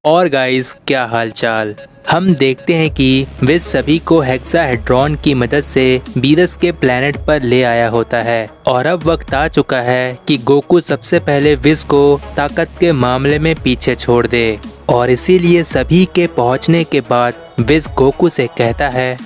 और गाइस, क्या हालचाल। हम देखते हैं कि विस सभी को हेक्साहेड्रॉन की मदद से बीरस के प्लेनेट पर ले आया होता है और अब वक्त आ चुका है कि गोकू सबसे पहले विस को ताकत के मामले में पीछे छोड़ दे। और इसीलिए सभी के पहुंचने के बाद विस गोकू से कहता है,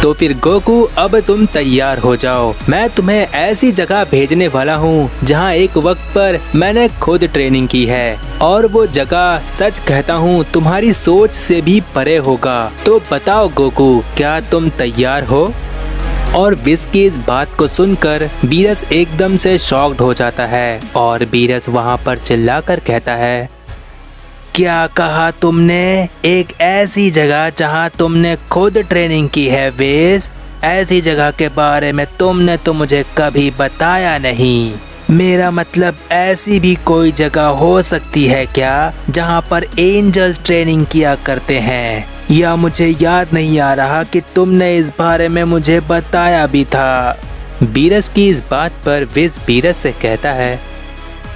तो फिर गोकू, अब तुम तैयार हो जाओ। मैं तुम्हें ऐसी जगह भेजने वाला हूँ जहाँ एक वक्त पर मैंने खुद ट्रेनिंग की है और वो जगह, सच कहता हूँ, तुम्हारी सोच से भी परे होगा। तो बताओ गोकू, क्या तुम तैयार हो? और विस की इस बात को सुनकर बीरस एकदम से शॉक्ड हो जाता है और बीरस वहाँ पर चिल्लाकर कहता है, क्या कहा तुमने? एक ऐसी जगह जहां तुमने खुद ट्रेनिंग की है विस? ऐसी जगह के बारे में तुमने तो मुझे कभी बताया नहीं। मेरा मतलब ऐसी भी कोई जगह हो सकती है क्या जहां पर एंजल्स ट्रेनिंग किया करते हैं? या मुझे याद नहीं आ रहा कि तुमने इस बारे में मुझे बताया भी था। बीरस की इस बात पर विस बीरस से कहता है,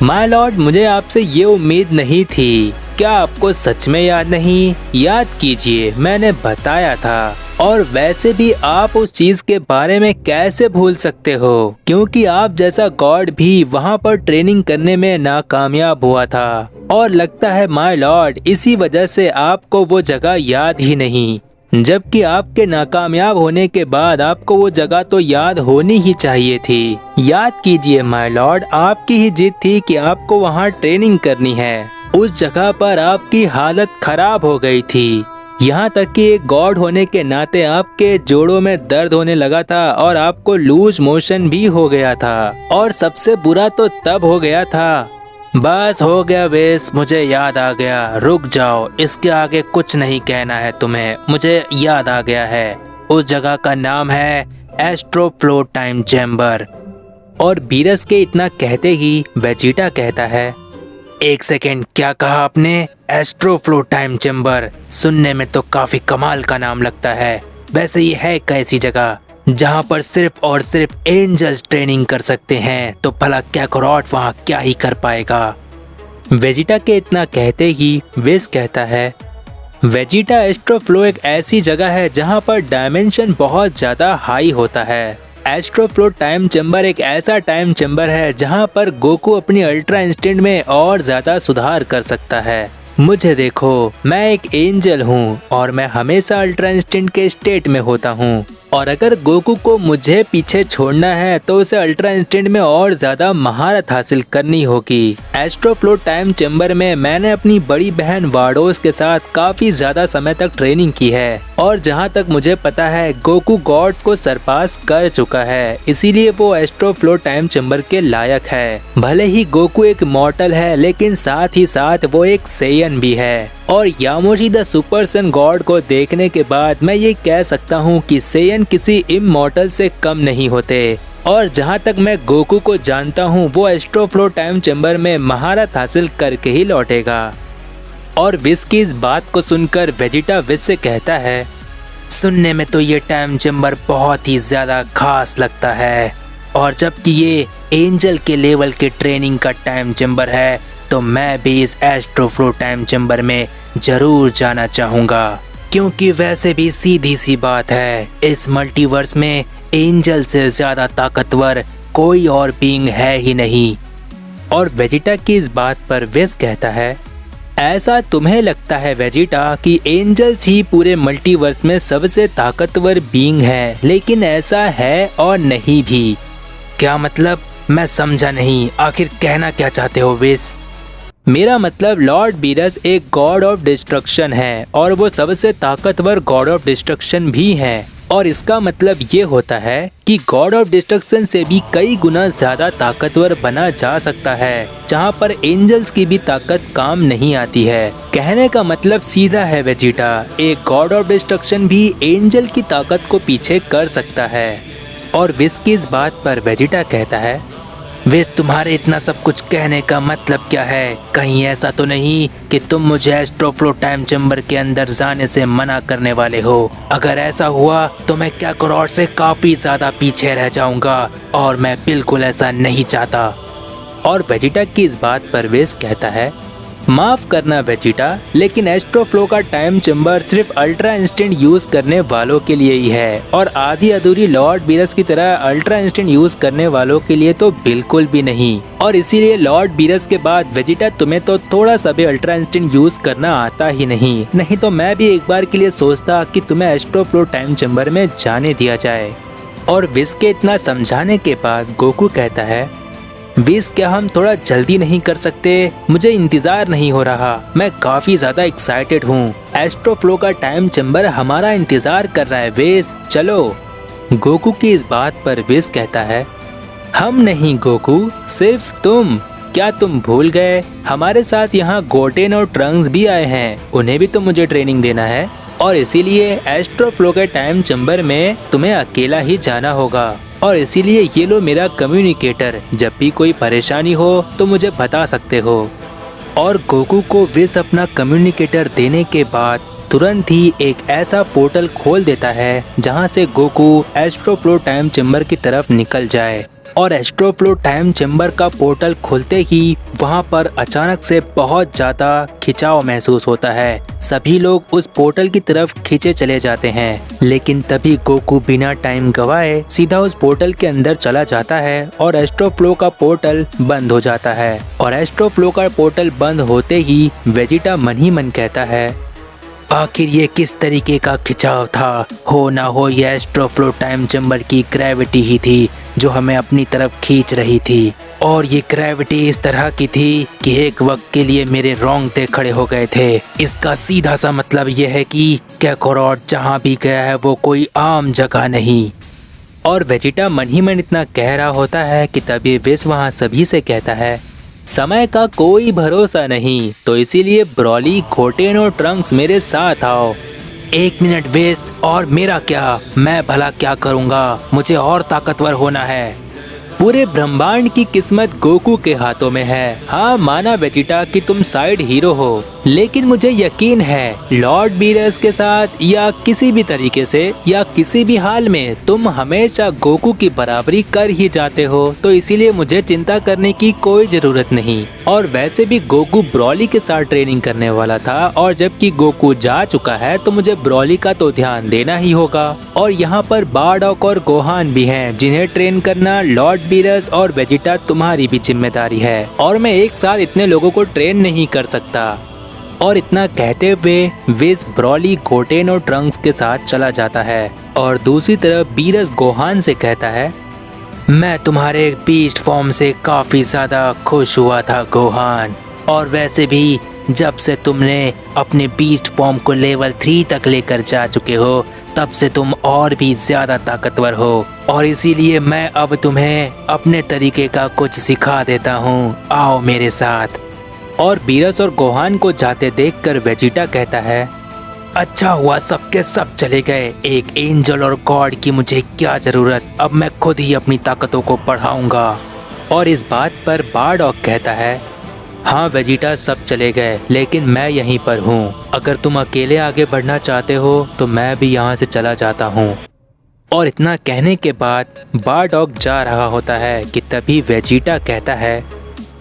माय लॉर्ड, मुझे आपसे ये उम्मीद नहीं थी। क्या आपको सच में याद नहीं? याद कीजिए, मैंने बताया था। और वैसे भी आप उस चीज के बारे में कैसे भूल सकते हो, क्योंकि आप जैसा गॉड भी वहाँ पर ट्रेनिंग करने में नाकामयाब हुआ था। और लगता है माय लॉर्ड, इसी वजह से आपको वो जगह याद ही नहीं, जबकि आपके नाकामयाब होने के बाद आपको वो जगह तो याद होनी ही चाहिए थी। याद कीजिए माय लॉर्ड, आपकी ही जिद थी कि आपको वहाँ ट्रेनिंग करनी है। उस जगह पर आपकी हालत खराब हो गई थी, यहाँ तक कि एक गॉड होने के नाते आपके जोड़ों में दर्द होने लगा था और आपको लूज मोशन भी हो गया था। और सबसे बुरा तो तब हो गया था। बस हो गया विस, मुझे याद आ गया। रुक जाओ, इसके आगे कुछ नहीं कहना है तुम्हें। मुझे याद आ गया है। उस जगह का नाम है एस्ट्रो फ्लो टाइम चैम्बर। और बीरस के इतना कहते ही वेजिटा कहता है, एक सेकेंड, क्या कहा आपने? Astro flow time chamber? सुनने में तो काफी कमाल का नाम लगता है। वैसे ये है कैसी जगह जहाँ पर सिर्फ और सिर्फ एंजल्स ट्रेनिंग कर सकते हैं? तो भला कैकरॉट वहाँ क्या ही कर पाएगा? वेजिटा के इतना कहते ही विस कहता है, वेजिटा, एस्ट्रो फ्लो एक ऐसी जगह है जहाँ पर डायमेंशन बहुत ज्यादा हाई होता है। एस्ट्रो फ्लो टाइम चैम्बर एक ऐसा टाइम चैम्बर है जहाँ पर गोकू अपनी अल्ट्रा इंस्टेंट में और ज्यादा सुधार कर सकता है। मुझे देखो, मैं एक एंजल हूँ और मैं हमेशा अल्ट्रा इंस्टेंट के स्टेट में होता हूँ। और अगर गोकू को मुझे पीछे छोड़ना है तो उसे अल्ट्रा इंस्टेंट में और ज्यादा महारत हासिल करनी होगी। एस्ट्रो फ्लो टाइम चैम्बर में मैंने अपनी बड़ी बहन वाडोस के साथ काफी ज्यादा समय तक ट्रेनिंग की है और जहाँ तक मुझे पता है गोकू गॉड्स को सरपास कर चुका है, इसीलिए वो एस्ट्रो फ्लो टाइम चैम्बर के लायक है। भले ही गोकू एक मॉर्टल है, लेकिन साथ ही साथ वो एक सेयन भी है। और यामोशी द सुपर सन गॉड को देखने के बाद मैं ये कह सकता हूँ कि सेयन किसी इमॉर्टल से कम नहीं होते। और जहाँ तक मैं गोकू को जानता हूँ, वो एस्ट्रो फ्लो टाइम चैम्बर में महारत हासिल करके ही लौटेगा। और विस की इस बात को सुनकर वेजिटा विस से कहता है, सुनने में तो ये टाइम चैम्बर बहुत ही ज्यादा खास लगता है, और जबकि ये एंजल के लेवल के ट्रेनिंग का टाइम चैम्बर है तो मैं भी इस एस्ट्रो फ्लो टाइम चैम्बर में जरूर जाना चाहूँगा। क्योंकि वैसे भी सीधी सी बात है, इस मल्टीवर्स में एंजल से ज़्यादा ताकतवर कोई और बीइंग है ही नहीं। और वेजिटा की इस बात पर विस कहता है, ऐसा तुम्हें लगता है वेजिटा कि एंजल्स ही पूरे मल्टीवर्स में सबसे ताकतवर बीइंग है, लेकिन ऐसा है और नहीं भी। क्या मतलब? मैं समझा नहीं, आखिर कहना क्या चाहते हो विस? मेरा मतलब लॉर्ड बीरस एक गॉड ऑफ डिस्ट्रक्शन है और वो सबसे ताकतवर गॉड ऑफ डिस्ट्रक्शन भी है। और इसका मतलब ये होता है कि गॉड ऑफ डिस्ट्रक्शन से भी कई गुना ज्यादा ताकतवर बना जा सकता है, जहाँ पर एंजल्स की भी ताकत काम नहीं आती है। कहने का मतलब सीधा है वेजिटा, एक गॉड ऑफ डिस्ट्रक्शन भी एंजल की ताकत को पीछे कर सकता है। और विस की इस बात पर वेजिटा कहता है, विस, तुम्हारे इतना सब कुछ कहने का मतलब क्या है? कहीं ऐसा तो नहीं कि तुम मुझे एस्ट्रो फ्लो टाइम चैम्बर के अंदर जाने से मना करने वाले हो? अगर ऐसा हुआ तो मैं कैकरॉट से काफी ज्यादा पीछे रह जाऊंगा और मैं बिल्कुल ऐसा नहीं चाहता। और वेजिटा की इस बात पर विस कहता है, माफ करना वेजिटा, लेकिन एस्ट्रो फ्लो का टाइम चेम्बर सिर्फ अल्ट्रा इंस्टेंट यूज करने वालों के लिए ही है और आधी अधूरी लॉर्ड बीरस की तरह अल्ट्रा इंस्टेंट यूज करने वालों के लिए तो बिल्कुल भी नहीं। और इसीलिए लॉर्ड बीरस के बाद वेजिटा तुम्हें तो थोड़ा सा भी अल्ट्रा इंस्टेंट यूज करना आता ही नहीं तो मैं भी एक बार के लिए सोचता कि तुम्हें एस्ट्रो फ्लो टाइम चेम्बर में जाने दिया जाए। और विस के इतना समझाने के बाद गोकू कहता है, विस क्या हम थोड़ा जल्दी नहीं कर सकते? मुझे इंतजार नहीं हो रहा, मैं काफी ज्यादा एक्साइटेड हूँ। एस्ट्रो फ्लो का टाइम चेम्बर हमारा इंतजार कर रहा है विस, चलो। गोकू की इस बात पर विस कहता है, हम नहीं गोकू, सिर्फ तुम। क्या तुम भूल गए हमारे साथ यहाँ गोटेन और ट्रंक्स भी आए हैं, उन्हें भी तो मुझे ट्रेनिंग देना है और इसीलिए एस्ट्रो फ्लो के टाइम चेम्बर में तुम्हें अकेला ही जाना होगा। और इसीलिए ये लो मेरा कम्युनिकेटर, जब भी कोई परेशानी हो तो मुझे बता सकते हो। और गोकू को विस अपना कम्युनिकेटर देने के बाद तुरंत ही एक ऐसा पोर्टल खोल देता है जहां से Goku astro flow time chamber की तरफ निकल जाए। और एस्ट्रो फ्लो टाइम चेम्बर का पोर्टल खुलते ही वहां पर अचानक से बहुत ज्यादा खिंचाव महसूस होता है। सभी लोग उस पोर्टल की तरफ खींचे चले जाते हैं, लेकिन तभी गोकू बिना टाइम गवाए सीधा उस पोर्टल के अंदर चला जाता है और एस्ट्रो फ्लो का पोर्टल बंद हो जाता है। और एस्ट्रो फ्लो का पोर्टल बंद होते ही वेजिटा मन ही मन कहता है, आखिर ये किस तरीके का खिंचाव था? हो ना हो ये एस्ट्रो फ्लो टाइम चेम्बर की ग्रेविटी ही थी जो हमें अपनी तरफ खींच रही थी। और ये ग्रेविटी इस तरह की थी कि एक वक्त के लिए मेरे रोंगटे खड़े हो गए थे। इसका सीधा सा मतलब ये है कि कैकोरॉट जहाँ भी गया है वो कोई आम जगह नहीं। और वेजिटा मन ही मन इतना कह रहा होता है कि तभी विस वहाँ सभी से कहता है, समय का कोई भरोसा नहीं, तो इसीलिए ब्रॉली, गोटेन और ट्रंक्स मेरे साथ आओ। एक मिनट विस, और मेरा क्या? मैं भला क्या करूँगा? मुझे और ताकतवर होना है। पूरे ब्रह्मांड की किस्मत गोकू के हाथों में है। हाँ माना वेजिटा कि तुम साइड हीरो हो, लेकिन मुझे यकीन है लॉर्ड बीरस के साथ या किसी भी तरीके से या किसी भी हाल में तुम हमेशा गोकू की बराबरी कर ही जाते हो, तो इसीलिए मुझे चिंता करने की कोई जरूरत नहीं। और वैसे भी गोकू ब्रॉली के साथ ट्रेनिंग करने वाला था और जबकि गोकू जा चुका है तो मुझे ब्रॉली का तो ध्यान देना ही होगा। और यहाँ पर बारडॉक और गोहान भी हैं जिन्हें ट्रेन करना लॉर्ड बीरस और वेजिटा तुम्हारी भी जिम्मेदारी है, और मैं एक साथ इतने लोगों को ट्रेन नहीं कर सकता। और इतना कहते हुए विस ब्रॉली, गोटेन और ट्रंक्स के साथ चला जाता है। और दूसरी तरफ बीरस गोहान से कहता है, मैं तुम्हारे बीस्ट फॉर्म से काफी ज्यादा खुश हुआ था गोहान, और वैसे भी जब से तुमने अपने बीस्ट फॉर्म को लेवल 3 तक लेकर जा चुके हो तब से तुम और भी ज्यादा ताकतवर हो, और इसीलिए मैं अब तुम्हें अपने तरीके का कुछ सिखा देता हूँ, आओ मेरे साथ। और बीरस और गोहान को जाते देखकर वेजिटा कहता है, अच्छा हुआ सबके सब चले गए, एक एंजल और गॉड की मुझे क्या जरूरत, अब मैं खुद ही अपनी ताकतों को बढ़ाऊंगा। और इस बात पर बारडॉक कहता है, हाँ वेजिटा सब चले गए लेकिन मैं यहीं पर हूँ, अगर तुम अकेले आगे बढ़ना चाहते हो तो मैं भी यहाँ से चला जाता हूँ। और इतना कहने के बाद बारडॉक जा रहा होता है कि तभी वेजिटा कहता है,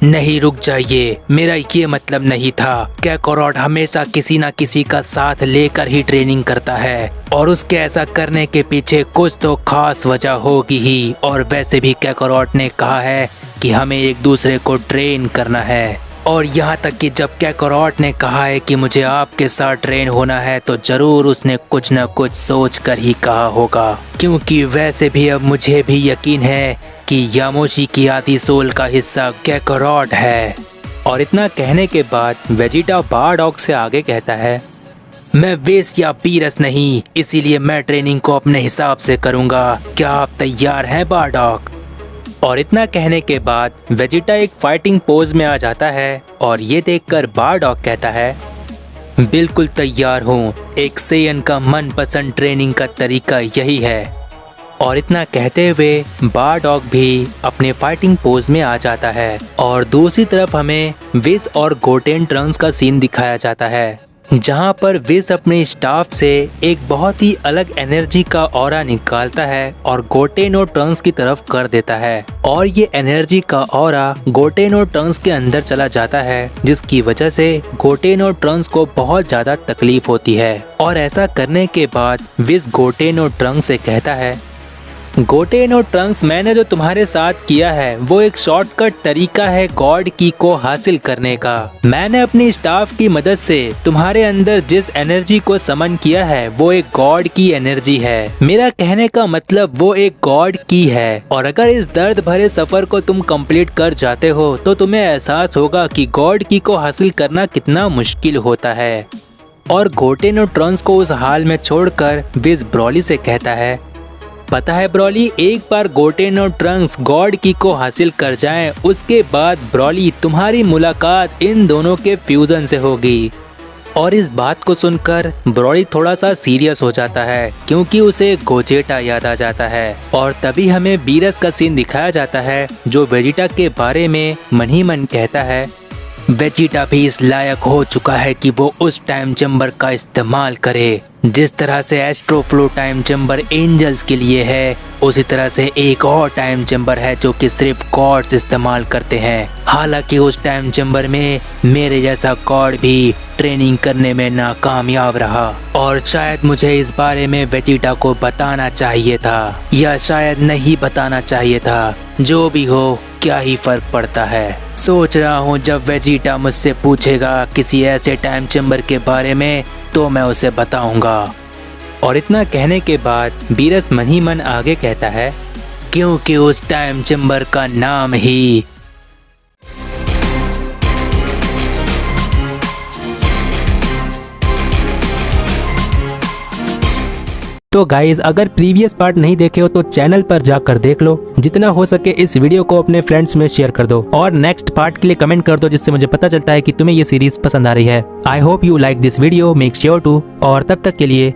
नहीं रुक जाइए, मेरा ये मतलब नहीं था। कैकोरॉट हमेशा किसी न किसी का साथ लेकर ही ट्रेनिंग करता है और उसके ऐसा करने के पीछे कुछ तो खास वजह होगी ही। और वैसे भी कैकोरॉट ने कहा है कि हमें एक दूसरे को ट्रेन करना है, और यहाँ तक कि जब कैकोरॉट ने कहा है कि मुझे आपके साथ ट्रेन होना है तो जरूर उसने कुछ न कुछ सोच कर ही कहा होगा, क्योंकि वैसे भी अब मुझे भी यकीन है कि यामोशी की आधी सोल का हिस्सा कैकोरॉट है। और इतना कहने के बाद वेजिटा बारडॉक से आगे कहता है, मैं विस या बीरस नहीं, इसीलिए मैं ट्रेनिंग को अपने हिसाब से करूँगा, क्या आप तैयार हैं बारडॉक? और इतना कहने के बाद वेजिटा एक फाइटिंग पोज में आ जाता है और ये देखकर बारडॉक कहता है, बिल्कुल तैयार हूँ, एक सेयन का मनपसंद ट्रेनिंग का तरीका यही है। और इतना कहते हुए बारडॉक भी अपने फाइटिंग पोज में आ जाता है। और दूसरी तरफ हमें विस और गोटेन ट्रंक्स का सीन दिखाया जाता है। जहां पर विस अपने स्टाफ से एक बहुत ही अलग एनर्जी का ऑरा निकालता है और गोटेन और ट्रंक्स की तरफ कर देता है और ये एनर्जी का ऑरा गोटेन और ट्रंक्स के अंदर चला जाता है, जिसकी वजह से गोटेन और ट्रंक्स को बहुत ज्यादा तकलीफ होती है। और ऐसा करने के बाद विस गोटेन और ट्रंक्स से कहता है, गोटेन और ट्रंक्स, मैंने जो तुम्हारे साथ किया है वो एक शॉर्टकट तरीका है गॉड की को हासिल करने का। मैंने अपनी स्टाफ की मदद से तुम्हारे अंदर जिस एनर्जी को समन किया है वो एक गॉड की एनर्जी है। मेरा कहने का मतलब वो एक गॉड की है और अगर इस दर्द भरे सफर को तुम कंप्लीट कर जाते हो तो तुम्हें एहसास होगा कि गॉड की को हासिल करना कितना मुश्किल होता है। और गोटेन और ट्रंक्स को उस हाल में छोड़कर विस ब्रॉली से कहता है, पता है ब्रॉली, एक बार गोटेन और ट्रंक्स गॉड की को हासिल कर जाएं, उसके बाद ब्रॉली तुम्हारी मुलाकात इन दोनों के फ्यूजन से होगी। और इस बात को सुनकर ब्रॉली थोड़ा सा सीरियस हो जाता है क्योंकि उसे गोजेटा याद आ जाता है। और तभी हमें बीरस का सीन दिखाया जाता है जो वेजिटा के बारे में मन ही मन कहता है, वेजिटा भी इस लायक हो चुका है कि वो उस टाइम चेम्बर का इस्तेमाल करे जिस तरह से एस्ट्रोफ्लो टाइम चेम्बर एंजल्स के लिए है, उसी तरह से एक और टाइम चेम्बर है जो कि सिर्फ गॉड्स इस्तेमाल करते हैं। हालांकि उस टाइम चेम्बर में मेरे जैसा गॉड भी ट्रेनिंग करने में नाकामयाब रहा और शायद मुझे इस बारे में वेजिटा को बताना चाहिए था या शायद नहीं बताना चाहिए था। जो भी हो, क्या ही फर्क पड़ता है। सोच रहा हूँ जब वेजिटा मुझसे पूछेगा किसी ऐसे टाइम चेम्बर के बारे में तो मैं उसे बताऊंगा। और इतना कहने के बाद बीरस मन ही मन आगे कहता है, क्योंकि उस टाइम चेम्बर का नाम ही तो गाइज, अगर प्रीवियस पार्ट नहीं देखे हो तो चैनल पर जाकर देख लो। जितना हो सके इस वीडियो को अपने फ्रेंड्स में शेयर कर दो और नेक्स्ट पार्ट के लिए कमेंट कर दो, जिससे मुझे पता चलता है कि तुम्हें ये सीरीज पसंद आ रही है। I hope you like this video, make sure to. और तब तक के लिए